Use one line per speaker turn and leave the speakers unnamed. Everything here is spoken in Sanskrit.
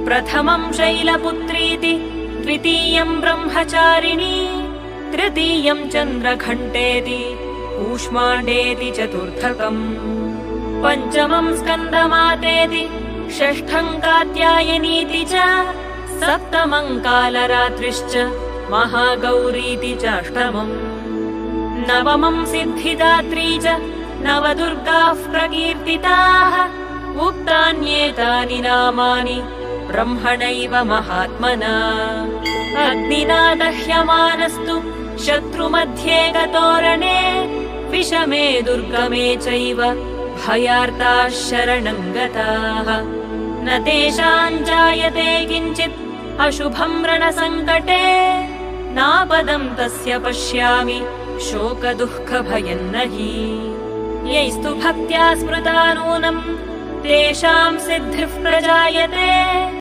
प्रथमं शैलपुत्रीति, द्वितीयं ब्रह्मचारिणी, तृतीयं चन्द्रघण्टेति, कूष्माण्डेति चतुर्थकम्, पञ्चमं स्कन्दमातेति, षष्ठं कात्यायनीति च, सप्तमं कालरात्रिश्च, महागौरीति चाष्टमम्, नवमं सिद्धिदात्री च, नवदुर्गाः प्रकीर्तिताः, उक्तान्येतानि नामानि ब्रह्मणैव महात्मना। अग्निना दह्यमानस्तु शत्रुमध्ये गतोरणे, विषमे दुर्गमे चैव भयार्ताः शरणं गताः, न तेषां जायते किञ्चित् अशुभं रणसङ्कटे, नापदं तस्य पश्यामि शोकदुःखभयं न हि। यैस्तु भक्त्या स्मृता नूनं तेषां सिद्धिः प्रजायते।